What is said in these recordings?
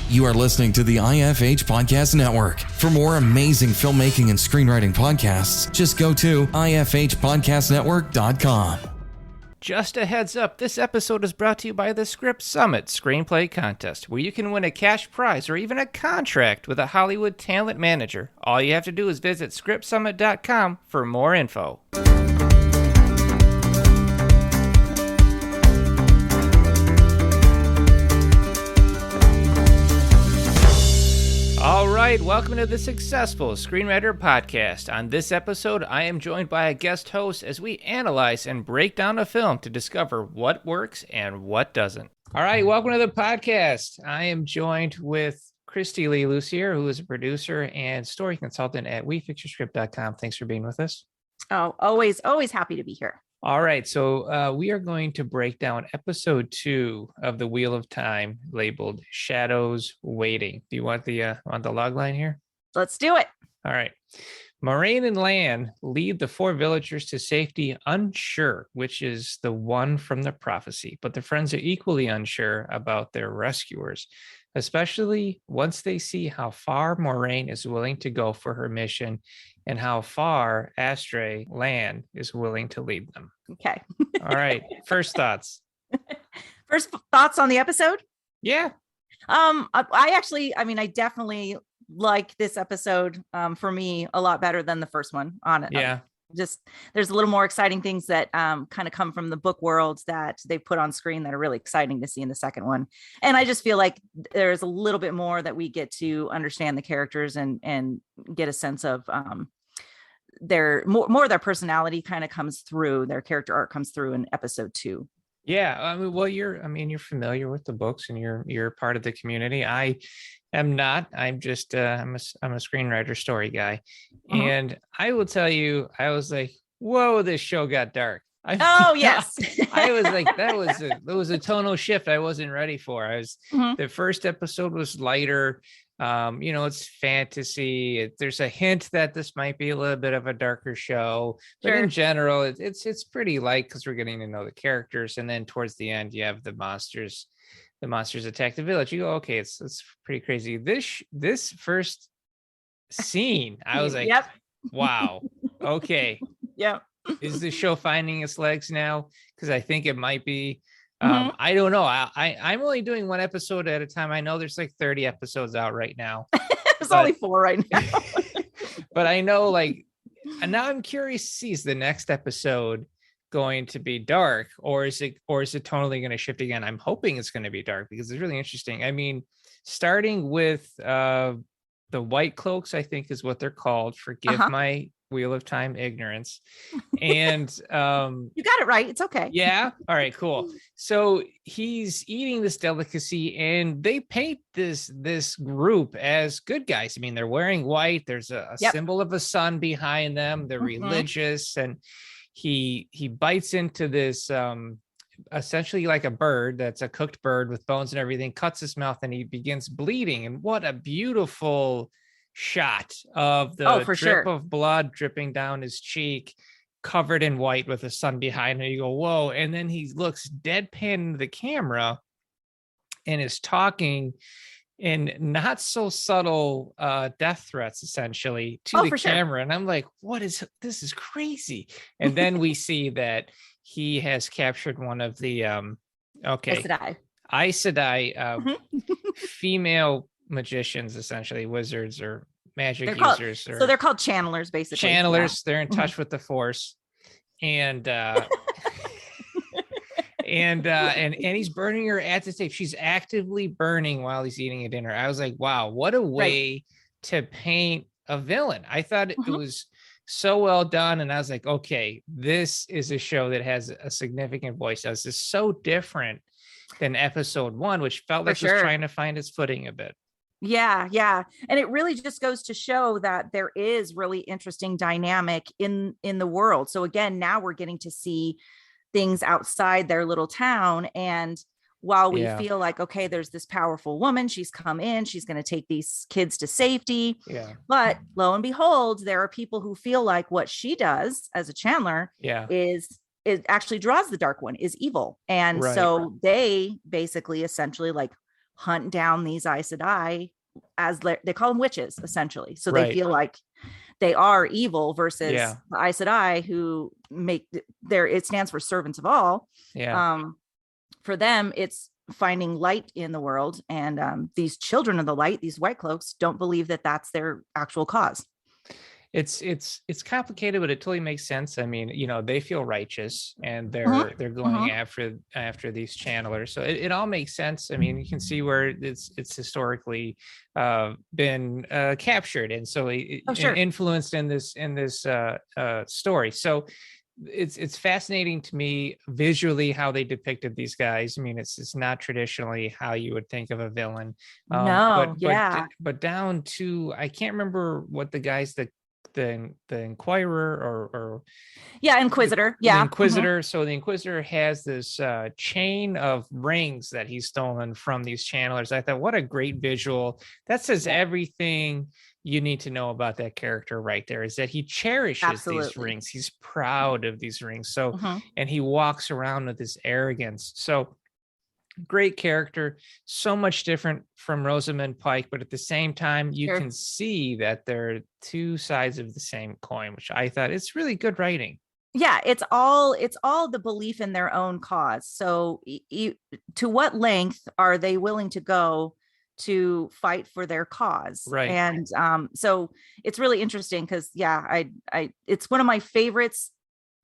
You are listening to the IFH Podcast Network. For more amazing filmmaking and screenwriting podcasts, just go to ifhpodcastnetwork.com. Just a heads up, this episode is brought to you by the Script Summit Screenplay Contest, where you can win a cash prize or even a contract with a Hollywood talent manager. All you have to do is visit scriptsummit.com for more info. All right, welcome to the Successful Screenwriter Podcast. On this episode, I am joined by a guest host as we analyze and break down a film to discover what works and what doesn't. All right, welcome to the podcast. I am joined with Kristy Leigh Lussier, who is a producer and story consultant at WeFixYourScript.com. Thanks for being with us. Oh, always happy to be here. All right, so we are going to break down episode 2 of the Wheel of Time, labeled Shadows Waiting. Do you want the logline here? Let's do it. All right. Moiraine and Lan lead the 4 villagers to safety, unsure which is the one from the prophecy, but the friends are equally unsure about their rescuers, especially once they see how far Moiraine is willing to go for her mission and how far Astray, Lan, is willing to lead them. Okay. All right. First thoughts. First thoughts on the episode? Yeah. I definitely like this episode for me a lot better than the first one on it. Yeah. Just there's a little more exciting things that kind of come from the book worlds that they put on screen that are really exciting to see in the second one. And I just feel like there's a little bit more that we get to understand the characters and get a sense of their more of their personality kind of comes through, their character arc comes through in episode 2. Yeah. You're familiar with the books and you're part of the community. I am not. I'm just I'm a screenwriter story guy. Uh-huh. And I will tell you, I was like, whoa, this show got dark. Yes. I was like, that was a tonal shift I wasn't ready for. The first episode was lighter. It's fantasy. There's a hint that this might be a little bit of a darker show, but in general, it's pretty light because we're getting to know the characters. And then towards the end, you have the monsters attack the village. You go, okay, it's pretty crazy. This first scene, I was like, yep. Wow. Okay. Yeah. Is the show finding its legs now? Because I think it might be. I don't know. I'm only doing one episode at a time. I know there's like 30 episodes out right now. There's only 4 right now. But I know, and now I'm curious to see, is the next episode going to be dark or is it totally going to shift again? I'm hoping it's going to be dark because it's really interesting. I mean, starting with the White Cloaks, I think is what they're called. Forgive my Wheel of Time ignorance. And you got it right. It's okay. Yeah. All right, cool. So he's eating this delicacy and they paint this group as good guys. I mean, they're wearing white. There's a symbol of a sun behind them. They're religious, and he bites into this essentially like a bird that's a cooked bird with bones and everything, cuts his mouth, and he begins bleeding. And what a beautiful shot of the drip of blood dripping down his cheek, covered in white with the sun behind him. You go, whoa. And then he looks deadpan into the camera and is talking in not so subtle death threats essentially to the camera. And I'm like, this is crazy. And then we see that he has captured one of the Aes Sedai female magicians, essentially wizards or magic users. So they're called channelers, basically. Channelers. Yeah. They're in touch with the Force, and and he's burning her at the stake. She's actively burning while he's eating a dinner. I was like, wow, what a way to paint a villain. I thought it was so well done, and I was like, okay, this is a show that has a significant voice. This is so different than episode 1, which felt like it was trying to find its footing a bit. Yeah. And it really just goes to show that there is really interesting dynamic in the world. So again, now we're getting to see things outside their little town. And while we feel like, okay, there's this powerful woman, she's come in, she's going to take these kids to safety. Yeah. But lo and behold, there are people who feel like what she does as a channeler is it actually draws the dark one, is evil. And so they basically essentially like hunt down these Aes Sedai, as they call them witches, essentially. So Right. they feel like they are evil versus Yeah. the Aes Sedai, who make it stands for servants of all. Yeah. For them, it's finding light in the world. And these children of the light, these White Cloaks, don't believe that that's their actual cause. It's complicated, but it totally makes sense. I mean, they feel righteous, and they're going after these channelers, so it all makes sense. I mean, you can see where it's historically been captured, and so influenced in this story. So it's fascinating to me visually how they depicted these guys. I mean, it's not traditionally how you would think of a villain. But down to, I can't remember what the guys that the Inquirer or Inquisitor. The Inquisitor. So the Inquisitor has this chain of rings that he's stolen from these channelers. I thought, what a great visual. That says everything you need to know about that character right there, is that he cherishes these rings. He's proud of these rings. So, and he walks around with this arrogance. So great character, so much different from Rosamund Pike, but at the same time, you can see that they're two sides of the same coin, which I thought it's really good writing. Yeah, it's all the belief in their own cause. So to what length are they willing to go to fight for their cause? Right. And so it's really interesting because it's one of my favorites.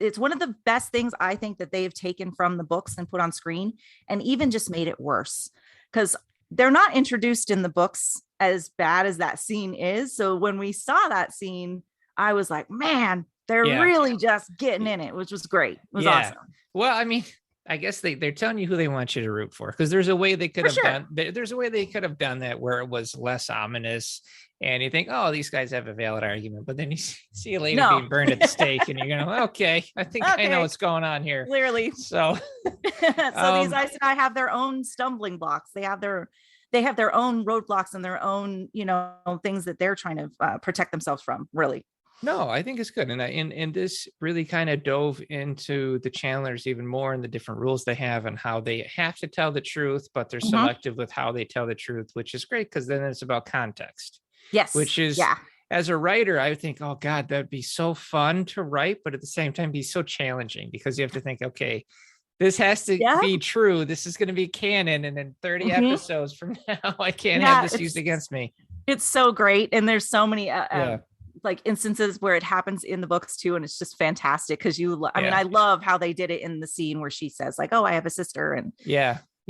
It's one of the best things I think that they've taken from the books and put on screen, and even just made it worse, because they're not introduced in the books as bad as that scene is. So when we saw that scene, I was like, man, they're really just getting in it, which was great. It was awesome. Well, I mean, I guess they're telling you who they want you to root for, because there's a way they could have done. There's a way they could have done that where it was less ominous, and you think, oh, these guys have a valid argument, but then you see Elena being burned at the stake, and you're gonna, okay, I think I know what's going on here. Clearly. So, these Aes Sedai have their own stumbling blocks. They have their own roadblocks and their own, things that they're trying to protect themselves from. Really. No, I think it's good. And this really kind of dove into the channelers even more, and the different rules they have and how they have to tell the truth, but they're selective with how they tell the truth, which is great, because then it's about context. Yes. Which is, as a writer, I would think, oh God, that'd be so fun to write, but at the same time be so challenging, because you have to think, okay, this has to be true. This is going to be canon. And then 30 episodes from now, I can't have this used against me. It's so great. And there's so many like instances where it happens in the books too. And it's just fantastic, because I love how they did it in the scene where she says like, oh, I have a sister. And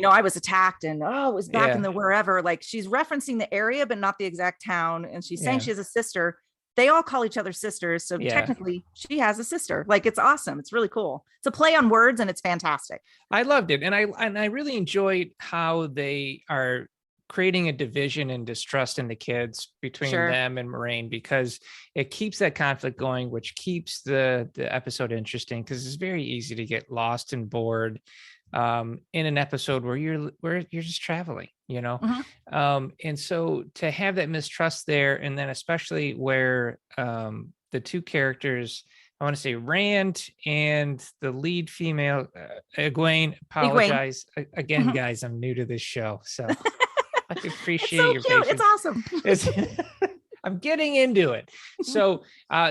I was attacked, and it was back in the wherever. Like, she's referencing the area, but not the exact town. And she's saying she has a sister. They all call each other sisters. So technically she has a sister. Like, it's awesome. It's really cool. It's a play on words, and it's fantastic. I loved it. And I really enjoyed how they are creating a division and distrust in the kids between them and Moiraine, because it keeps that conflict going, which keeps the episode interesting, because it's very easy to get lost and bored in an episode where you're just traveling, and so to have that mistrust there, and then especially where the two characters, I want to say Rand and the lead female, Egwene, apologize again, guys, I'm new to this show, so I appreciate your patience. It's awesome. I'm getting into it. So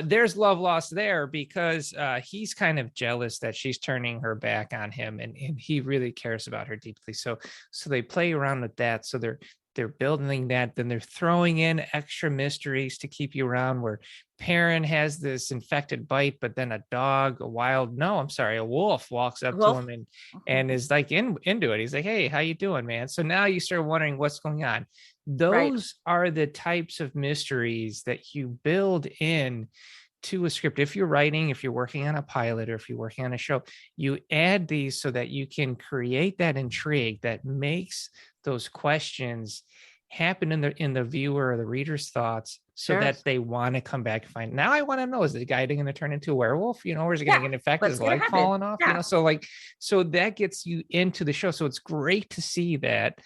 there's love lost there, because he's kind of jealous that she's turning her back on him, and he really cares about her deeply. So they play around with that. So they're building that. Then they're throwing in extra mysteries to keep you around, where Perrin has this infected bite, but then a wolf walks up to him and is like into it. He's like, hey, how you doing, man? So now you start wondering what's going on. Those are the types of mysteries that you build in to a script. If you're writing, if you're working on a pilot, or if you're working on a show, you add these so that you can create that intrigue that makes those questions happen in the viewer or the reader's thoughts, so that they want to come back and find, now I want to know, is the guy going to turn into a werewolf? Or is it going to get infected? His leg falling off? So that gets you into the show. So it's great to see that.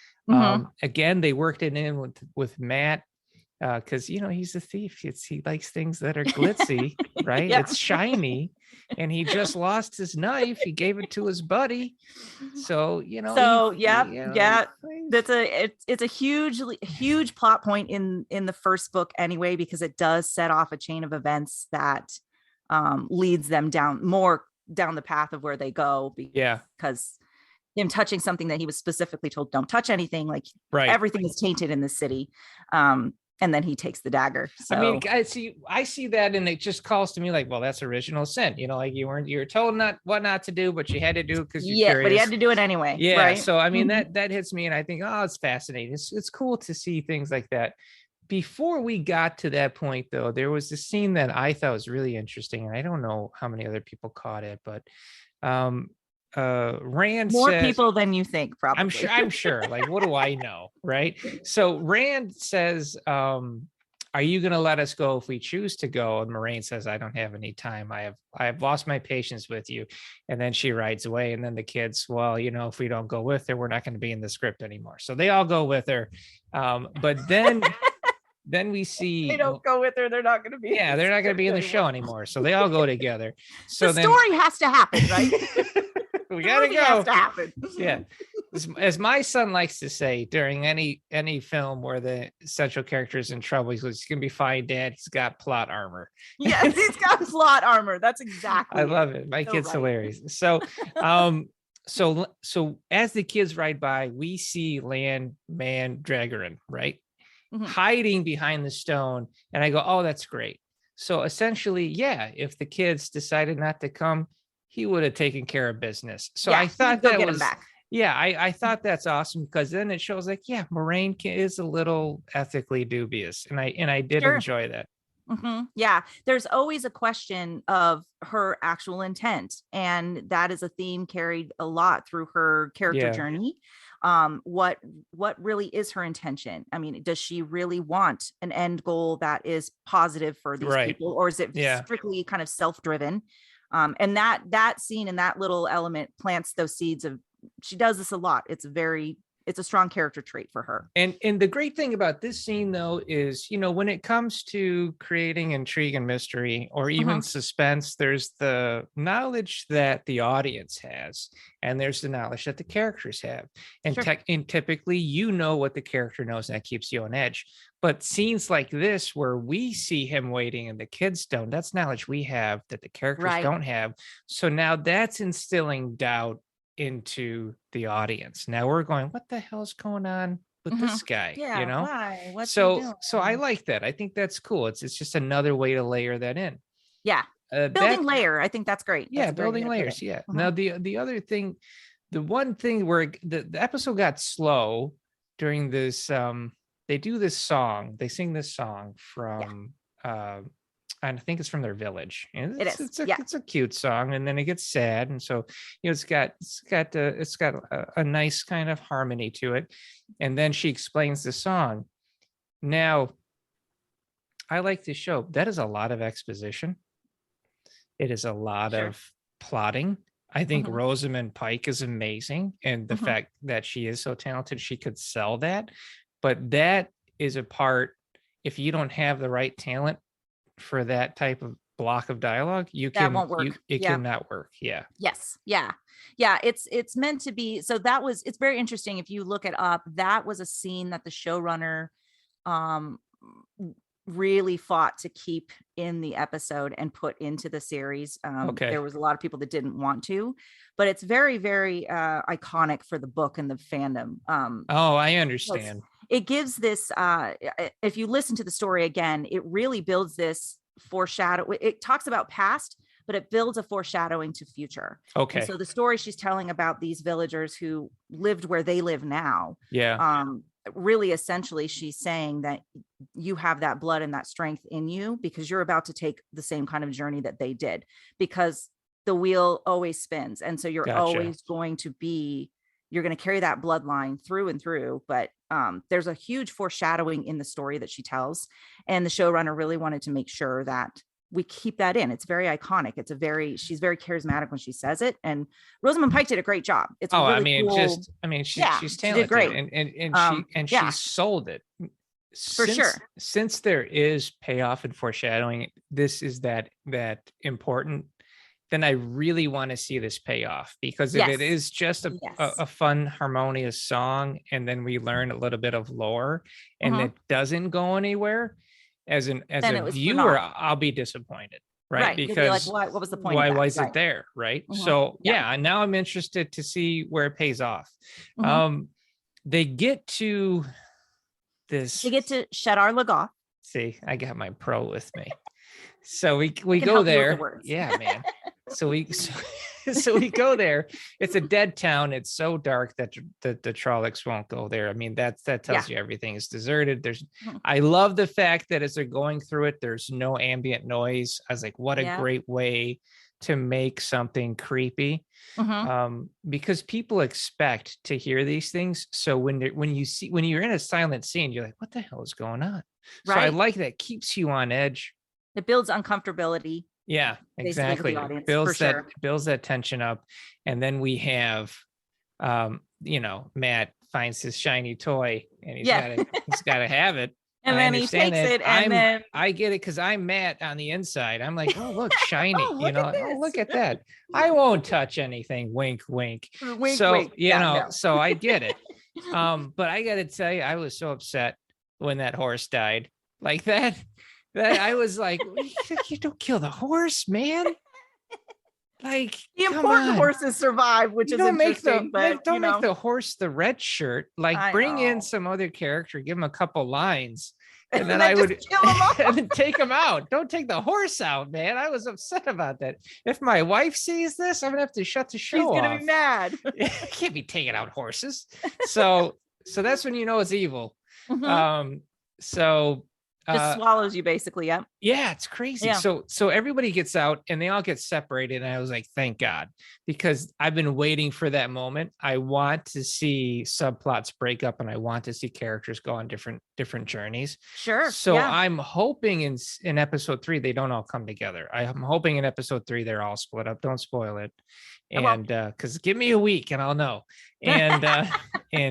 Again, they worked it in with Matt, because he's a thief. He likes things that are glitzy, right? It's shiny, and he just lost his knife. He gave it to his buddy, so it's a huge plot point in the first book anyway, because it does set off a chain of events that leads them down the path of where they go. Because him touching something that he was specifically told, don't touch anything, like everything is tainted in this city. And then he takes the dagger. So. I mean, I see that, and it just calls to me like, well, that's original sin. You know, like you were told what not to do, but you had to do it because you're curious. But he had to do it anyway. Yeah. Right? So I mean, that hits me, and I think, oh, it's fascinating. It's cool to see things like that. Before we got to that point, though, there was a scene that I thought was really interesting, and I don't know how many other people caught it, but Rand more says, people than you think, probably. I'm sure. Like, what do I know? Right. So Rand says, are you going to let us go if we choose to go? And Moiraine says, I don't have any time. I have lost my patience with you. And then she rides away. And then the kids, well, you know, if we don't go with her, we're not going to be in the script anymore. So they all go with her. But then we see they don't go with her, they're not going to be. Yeah, they're not going to be in the show anymore. So they all go together. So the story has to happen, right? We gotta go. Has to happen. Yeah, as my son likes to say, during any film where the central character is in trouble, he goes, "He's gonna be fine, Dad. He's got plot armor." Yes, he's got plot armor. That's exactly. I love it. My kid's hilarious. So, so as the kids ride by, we see Lan Mandragoran, right, hiding behind the stone, and I go, "Oh, that's great." So essentially, yeah, if the kids decided not to come, he would have taken care of business. So I thought that was, I thought that's awesome, because then it shows like, yeah, Moiraine is a little ethically dubious. And I did enjoy that. Yeah. There's always a question of her actual intent. And that is a theme carried a lot through her character journey. What really is her intention? I mean, does she really want an end goal that is positive for these people, or is it strictly kind of self-driven? And that scene and that little element plants those seeds of, she does this a lot. It's a strong character trait for her. And the great thing about this scene, though, is, you know, when it comes to creating intrigue and mystery, or even suspense, there's the knowledge that the audience has, and there's the knowledge that the characters have. And, and typically, you know what the character knows, and that keeps you on edge. But scenes like this, where we see him waiting and the kids don't, that's knowledge we have that the characters don't have. So now that's instilling doubt into the audience. Now we're going, what the hell's going on with this guy? Yeah, you know, why? What's so I like that. I think that's cool. It's just another way to layer that in. Yeah, building layer. I think that's Yeah, building layers. Yeah. Now the other thing, the one thing where the episode got slow during this, they do this song. They sing this song from I think it's from their village. And it's a cute song, and then it gets sad, and so, you know, it's got a nice kind of harmony to it. And then she explains the song. Now, I like this show. That is a lot of exposition. It is a lot of plotting. I think Rosamund Pike is amazing, and the fact that she is so talented, she could sell that. But that is a part, if you don't have the right talent for that type of block of dialogue, that won't work. It cannot work. Yeah. Yes. Yeah. Yeah. It's meant to be. So it's very interesting. If you look it up, that was a scene that the showrunner really fought to keep in the episode and put into the series. There was a lot of people that didn't want to, but it's very, very iconic for the book and the fandom. I understand. It gives this, if you listen to the story again, it really builds this foreshadow. It talks about past, but it builds a foreshadowing to future. Okay. And so the story she's telling about these villagers who lived where they live now. Yeah. Really, essentially, she's saying that you have that blood and that strength in you, because you're about to take the same kind of journey that they did, because the wheel always spins. And so you're always going to be, you're going to carry that bloodline through and through. But there's a huge foreshadowing in the story that she tells. And the showrunner really wanted to make sure that we keep that in. It's very iconic. She's very charismatic when she says it. And Rosamund Pike did a great job. It's cool. She's talented. She did great. And she sold it. For sure. Since there is payoff and foreshadowing, this is that important. then I really want to see this pay off, because if it is just a fun, harmonious song, and then we learn a little bit of lore and it doesn't go anywhere, as a viewer, I'll be disappointed. Right. Because like, what was the point? Why was it there? Right. So now I'm interested to see where it pays off. They get to Shadar Logoth. See, I got my pro with me. So we go there. Yeah, man. So we go there. It's a dead town. It's so dark that the Trollocs won't go there. I mean, that tells you everything is deserted. I love the fact that as they're going through it, there's no ambient noise. I was like, what a great way to make something creepy. Because people expect to hear these things. So when you're in a silent scene, you're like, what the hell is going on? So I like that. Keeps you on edge. It builds uncomfortability. Yeah, exactly. Builds that tension up. And then we have Matt finds his shiny toy and he's got to have it. And then he takes it, and then I get it, because I'm Matt on the inside. I'm like, oh, look, shiny. Look at that. I won't touch anything. Wink, wink. Wink, so wink. So I get it. But I got to tell you, I was so upset when that horse died. Like that I was like, you don't kill the horse, man. Like, the important horses survive, which is interesting. Don't make the horse the red shirt. Like, bring in some other character, give him a couple lines, and then I would kill him off. and then take him out. Don't take the horse out, man. I was upset about that. If my wife sees this, I'm gonna have to shut the show off. She's gonna be mad. I can't be taking out horses. So that's when you know it's evil. Just swallows you, basically. Yeah, it's crazy. So everybody gets out and they all get separated, and I was like, thank God, because I've been waiting for that moment. I want to see subplots break up, and I want to see characters go on different journeys. Sure. So I'm hoping in episode 3 they don't all come together. I'm hoping in episode 3 they're all split up. Don't spoil it. And because give me a week and I'll know. And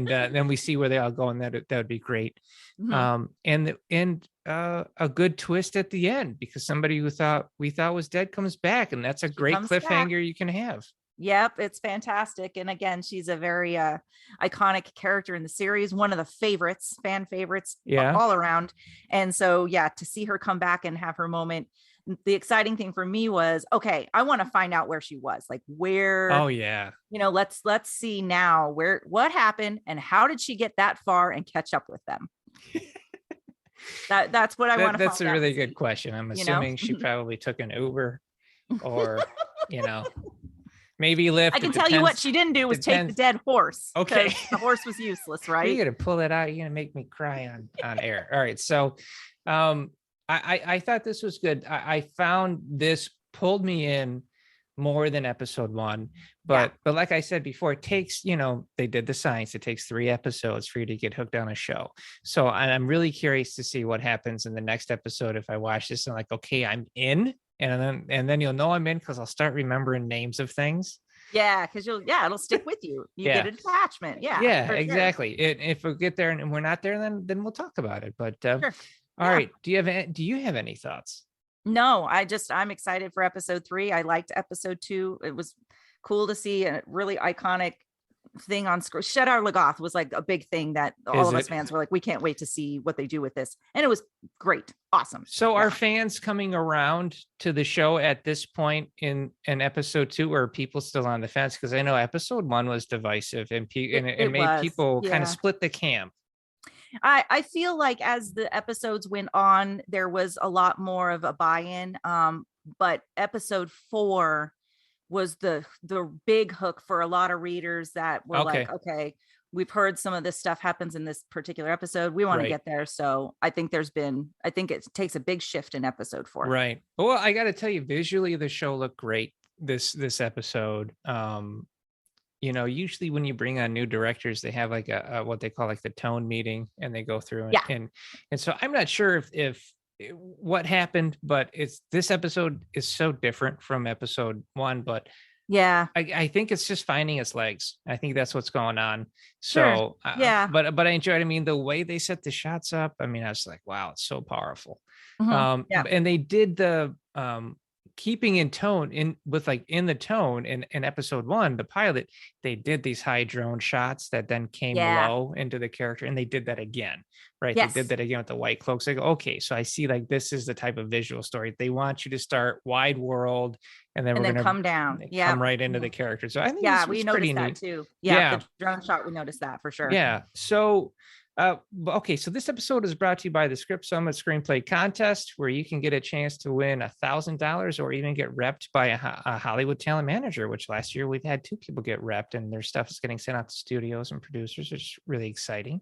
then we see where they all go, and that would be great. And a good twist at the end, because somebody who we thought was dead comes back, and that's a great cliffhanger you can have. Yep, it's fantastic. And again, she's a very iconic character in the series, one of the fan favorites all around. And so to see her come back and have her moment, the exciting thing for me was, okay, I want to find out where she was, like where. Oh yeah. Let's see now what happened and how did she get that far and catch up with them. That's what I want to. That's a really good question. I'm assuming she probably took an Uber, or maybe Lyft. I can tell you what she didn't do was take the dead horse. Okay, the horse was useless, right? You're gonna pull it out. You're gonna make me cry on air. All right, so I thought this was good. I found this pulled me in more than episode 1, but like I said before, it takes, they did the science. It takes 3 episodes for you to get hooked on a show. So I'm really curious to see what happens in the next episode. If I watch this and like, okay, I'm in, and then you'll know I'm in, because I'll start remembering names of things. Yeah, because it'll stick with you. You get an attachment. Yeah, exactly. If we get there and we're not there, then we'll talk about it. But sure. All right. Do you have any thoughts? No, I'm excited for episode 3. I liked episode 2. It was cool to see a really iconic thing on screen. Shadar Logoth was like a big thing that all of us fans were like, we can't wait to see what they do with this. And it was great. Awesome. So are fans coming around to the show at this point in episode 2, or are people still on the fence? Because I know episode 1 was divisive and it made people kind of split the camp. I feel like as the episodes went on, there was a lot more of a buy-in. But episode 4 was the big hook for a lot of readers that were like, okay, we've heard some of this stuff happens in this particular episode. We want to get there. So I think it takes a big shift in episode 4. Right. Well, I got to tell you, visually, the show looked great this episode. Usually when you bring on new directors, they have like a what they call like the tone meeting, and they go through and so I'm not sure if what happened, but this episode is so different from episode 1, but I think it's just finding its legs. I think that's what's going on. So but I enjoyed. I mean, the way they set the shots up. I mean, I was like, wow, it's so powerful. And they did keeping in tone in the tone in episode 1, the pilot, they did these high drone shots that then came low into the character, and they did that again, right? Yes. They did that again with the White Cloaks. Like, okay, so I see, like, this is the type of visual story they want you to start wide world, and then we're going to come down, come right into the character. So I think we noticed that too. The drone shot, we noticed that for sure. Yeah. So okay, so this episode is brought to you by the Script Summit Screenplay Contest, where you can get a chance to win $1,000 or even get repped by a Hollywood talent manager, which last year we've had 2 people get repped, and their stuff is getting sent out to studios and producers, which is really exciting.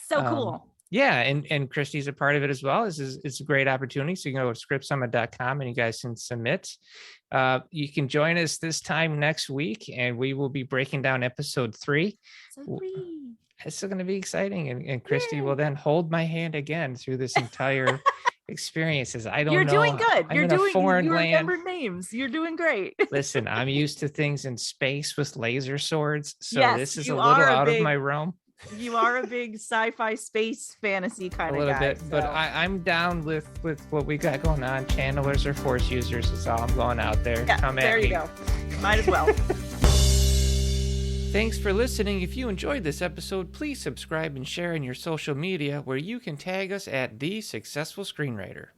So cool. Yeah, and Kristy's a part of it as well. It's a great opportunity. So you can go to scriptsummit.com and you guys can submit. You can join us this time next week, and we will be breaking down episode 3. It's going to be exciting, and Kristy will then hold my hand again through this entire experiences. I don't know. You're doing good. You're doing foreign you land. Remember names. You're doing great. Listen, I'm used to things in space with laser swords, so this is a little out of my realm. You are a big sci-fi space fantasy kind of guy. A little bit, but I'm down with what we got going on. Channelers or force users is all I'm going out there. Yeah, Come at there you me. go. Might as well. Thanks for listening. If you enjoyed this episode, please subscribe and share in your social media, where you can tag us at The Successful Screenwriter.